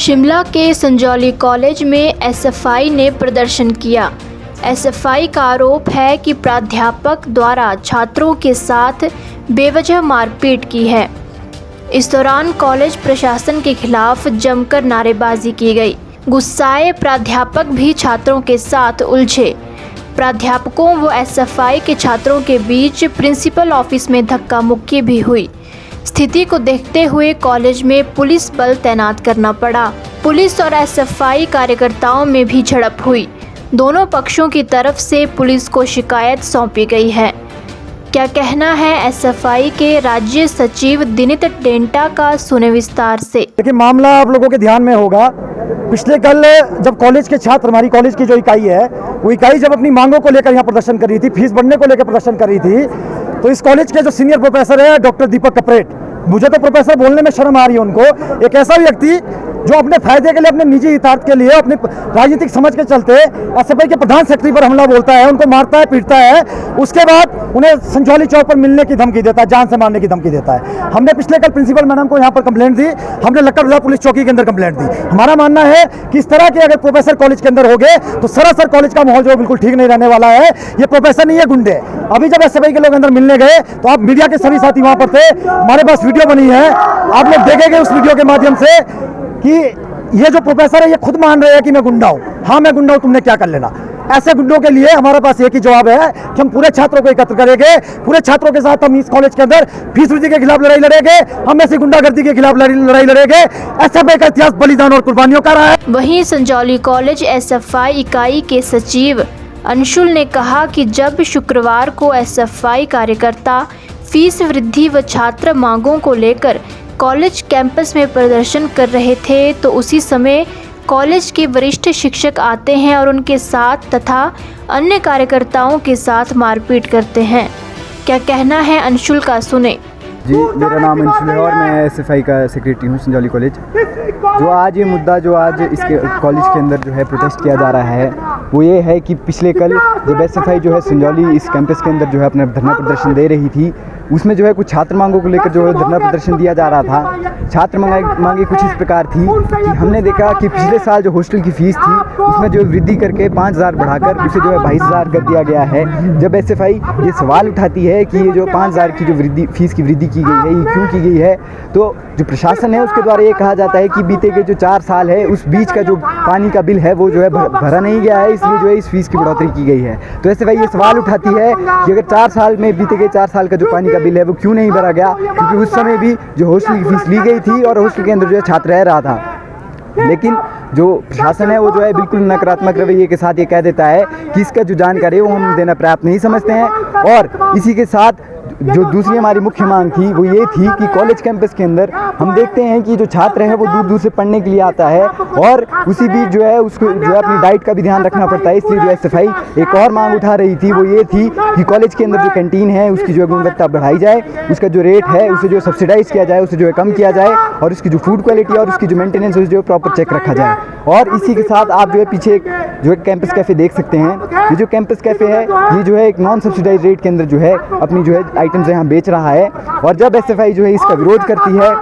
शिमला के संजौली कॉलेज में एसएफआई ने प्रदर्शन किया। एसएफआई का आरोप है कि प्राध्यापक द्वारा छात्रों के साथ बेवजह मारपीट की है। इस दौरान कॉलेज प्रशासन के खिलाफ जमकर नारेबाजी की गई। गुस्साए प्राध्यापक भी छात्रों के साथ उलझे। प्राध्यापकों व एसएफआई के छात्रों के बीच प्रिंसिपल ऑफिस में धक्का मुक्की भी हुई। स्थिति को देखते हुए कॉलेज में पुलिस बल तैनात करना पड़ा। पुलिस और एसएफआई कार्यकर्ताओं में भी झड़प हुई। दोनों पक्षों की तरफ से पुलिस को शिकायत सौंपी गई है। क्या कहना है एसएफआई के राज्य सचिव दिनित डेंटा का, सुने विस्तार से। देखिए, मामला आप लोगों के ध्यान में होगा, पिछले कल जब कॉलेज के छात्र, हमारी कॉलेज की जो इकाई है, वो इकाई जब अपनी मांगों को लेकर यहाँ प्रदर्शन कर रही थी, फीस बढ़ने को लेकर प्रदर्शन कर रही थी, तो इस कॉलेज के जो सीनियर प्रोफेसर है डॉक्टर दीपक कपरेट, मुझे तो प्रोफेसर बोलने में शर्म आ रही है उनको, एक ऐसा व्यक्ति जो अपने फायदे के लिए, अपने निजी हितार्थ के लिए, अपनी राजनीतिक समझ के चलते एसएफआई के प्रधान सेक्रेटरी पर हमला बोलता है, उनको मारता है, पीटता है, उसके बाद उन्हें संजौली चौक पर मिलने की धमकी देता है, जान से मारने की धमकी देता है। हमने पिछले कल प्रिंसिपल मैडम को यहाँ पर कंप्लेंट दी, हमने लक्कड़ बाजार पुलिस चौकी के अंदर कंप्लेंट दी। हमारा मानना है कि इस तरह के अगर प्रोफेसर कॉलेज के अंदर हो गए तो सरासर कॉलेज का माहौल जो बिल्कुल ठीक नहीं रहने वाला है। ये प्रोफेसर नहीं है, गुंडे। अभी जब एसएफआई के लोग अंदर मिलने गए तो आप मीडिया के सभी साथी वहां पर थे, हमारे पास वीडियो बनी है, आप लोग देखेंगे उस वीडियो के माध्यम से कि ये जो प्रोफेसर है ये खुद मान रहे हैं कि मैं गुंडा हूं। हाँ, मैं गुंडा हूं, तुमने क्या कर लेना। ऐसे गुंडों के लिए हमारे पास एक ही जवाब है कि हम पूरे छात्रों को एकत्र करेंगे, पूरे छात्रों के साथ हम इस कॉलेज के अंदर फीस वृद्धि के खिलाफ लड़ाई लड़ेंगे, हम ऐसी गुंडागर्दी के खिलाफ लड़ाई लड़ेंगे। एसएफआई का इतिहास बलिदान और कुर्बानियों का रहा है। वहीं संजौली कॉलेज एसएफआई इकाई के सचिव अंशुल ने कहा कि जब शुक्रवार को एसएफआई कार्यकर्ता फीस वृद्धि व छात्र मांगों को लेकर कॉलेज कैंपस में प्रदर्शन कर रहे थे तो उसी समय कॉलेज के वरिष्ठ शिक्षक आते हैं और उनके साथ तथा अन्य कार्यकर्ताओं के साथ मारपीट करते हैं। क्या कहना है अंशुल का, सुने। जी, मेरा नाम अंशुल है और मैं एसएफआई का सेक्रेटरी हूँ संजौली कॉलेज। जो आज ये मुद्दा जो आज इसके कॉलेज के अंदर जो है प्रोटेस्ट किया जा रहा है वो ये है कि पिछले कल जब एसएफआई जो है संजौली इस कैंपस के अंदर जो है अपना धरना प्रदर्शन दे रही थी, उसमें जो है कुछ छात्र मांगों को लेकर जो है धरना प्रदर्शन दिया जा रहा था। छात्र मांगे कुछ इस प्रकार थी कि हमने देखा कि पिछले साल जो हॉस्टल की फ़ीस थी उसमें जो वृद्धि करके 5,000 बढ़ाकर उसे जो है 22,000 कर दिया गया है। जब एसएफआई ये सवाल उठाती है कि ये जो 5,000 की जो फीस की वृद्धि की गई है ये क्यों की गई है, तो जो प्रशासन है उसके द्वारा ये कहा जाता है कि बीते के जो 4 साल है उस बीच का जो पानी का बिल है वो जो है भरा नहीं गया है, इसलिए जो है इस फीस की बढ़ोतरी की गई है। तो एसएफआई ये सवाल उठाती है कि अगर 4 साल में बीते गए 4 साल का जो पानी का बिल है वो क्यों नहीं भरा गया, क्योंकि उस समय भी जो हॉस्टल की फीस ली गई थी और हॉस्टल के अंदर जो है छात्र रह रहा था। लेकिन जो प्रशासन है वो जो है बिल्कुल नकारात्मक रवैये के साथ ये कह देता है कि इसका जो जानकारी है वो हम देना पर्याप्त नहीं समझते हैं। और इसी के साथ जो दूसरी हमारी मुख्य मांग थी वो ये थी कि कॉलेज कैंपस के अंदर हम देखते हैं कि जो छात्र है वो दूर दूर से पढ़ने के लिए आता है और उसी बीच जो है उसको जो है अपनी डाइट का भी ध्यान रखना पड़ता है। इसलिए जो एसएफआई एक और मांग उठा रही थी वो ये थी कि कॉलेज के अंदर जो कैंटीन है उसकी जो है गुणवत्ता बढ़ाई जाए, उसका जो रेट है उसे जो सब्सिडाइज किया जाए, उसे जो है कम किया जाए और उसकी जो फूड क्वालिटी और उसकी जो मेंटेनेंस है जो है प्रॉपर चेक रखा जाए। और इसी के साथ आप जो है पीछे जो है कैंपस कैफ़े देख सकते हैं। ये जो कैंपस कैफ़े है ये जो है एक नॉन सब्सिडाइज रेट के अंदर जो है अपनी जो है आइटम्स यहाँ बेच रहा है। और जब एसएफआई जो है इसका विरोध करती है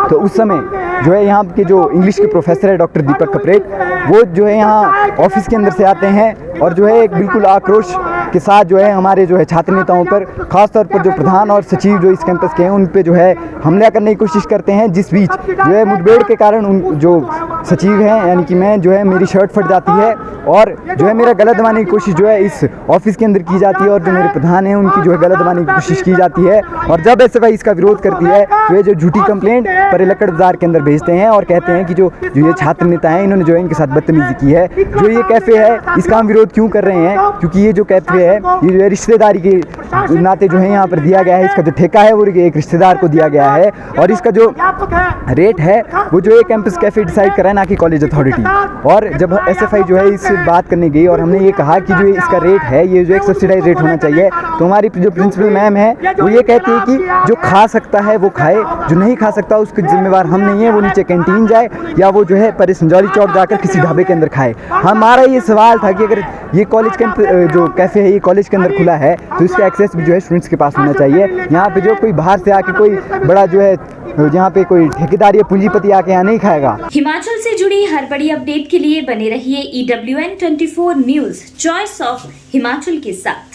तो उस समय जो है यहाँ के जो इंग्लिश के प्रोफेसर है डॉक्टर दीपक कपरेट, वो जो है यहाँ ऑफिस के अंदर से आते हैं और जो है एक बिल्कुल आक्रोश के साथ जो है हमारे जो है छात्र नेताओं पर, खासतौर पर जो प्रधान और सचिव जो इस कैंपस के हैं उन पे जो है हमला करने की कोशिश करते हैं। जिस बीच जो है मुठभेड़ के कारण उन जो सचिव हैं यानी कि मैं जो है मेरी शर्ट फट जाती है और जो है मेरा गला दबाने की कोशिश जो है इस ऑफिस के अंदर की जाती है और जो मेरे प्रधान हैं उनकी जो है गला दबाने की कोशिश की जाती है। और जब एसएफआई इसका विरोध करती है तो ये जो झूठी कंप्लेंट पर लक्कड़ बाजार के अंदर भेजते हैं और कहते हैं कि जो ये छात्र नेता हैं इन्होंने जो है इनके साथ बदतमीजी की है। जो ये कैफ़े है इसका हम विरोध क्यों कर रहे हैं, क्योंकि ये जो कैफ़े है ये जो है रिश्तेदारी के नाते जो है यहाँ पर दिया गया है। इसका जो ठेका है वो एक रिश्तेदार को दिया गया है और इसका जो रेट है वो जो है कैंपस कैफ़े डिसाइड करा है, ना कि कॉलेज अथॉरिटी। और जब एसएफआई जो है इस बात करने गई और हमने ये कहा कि जो इसका रेट है ये जो एक सब्सिडाइज रेट होना चाहिए, तो हमारी जो प्रिंसिपल मैम है वो ये कहती है कि जो खा सकता है वो खाए, जो नहीं खा सकता उसके जिम्मेवार हम नहीं है, वो नीचे कैंटीन जाए या वो जो है परे संजौली चौक जाकर किसी ढाबे के अंदर खाए। हमारा ये सवाल था कि अगर ये कॉलेज के जो कैफ़े है ये कॉलेज के अंदर खुला है तो इसका एक्सेस भी जो है स्टूडेंट्स के पास होना चाहिए। यहाँ पे जो कोई बाहर से आके कोई बड़ा जो है यहाँ पे कोई ठेकेदार या पूंजीपति आके यहाँ नहीं खाएगा। हिमाचल से जुड़ी हर बड़ी अपडेट के लिए बने रहिए EWN 24 news choice of Himachal के साथ।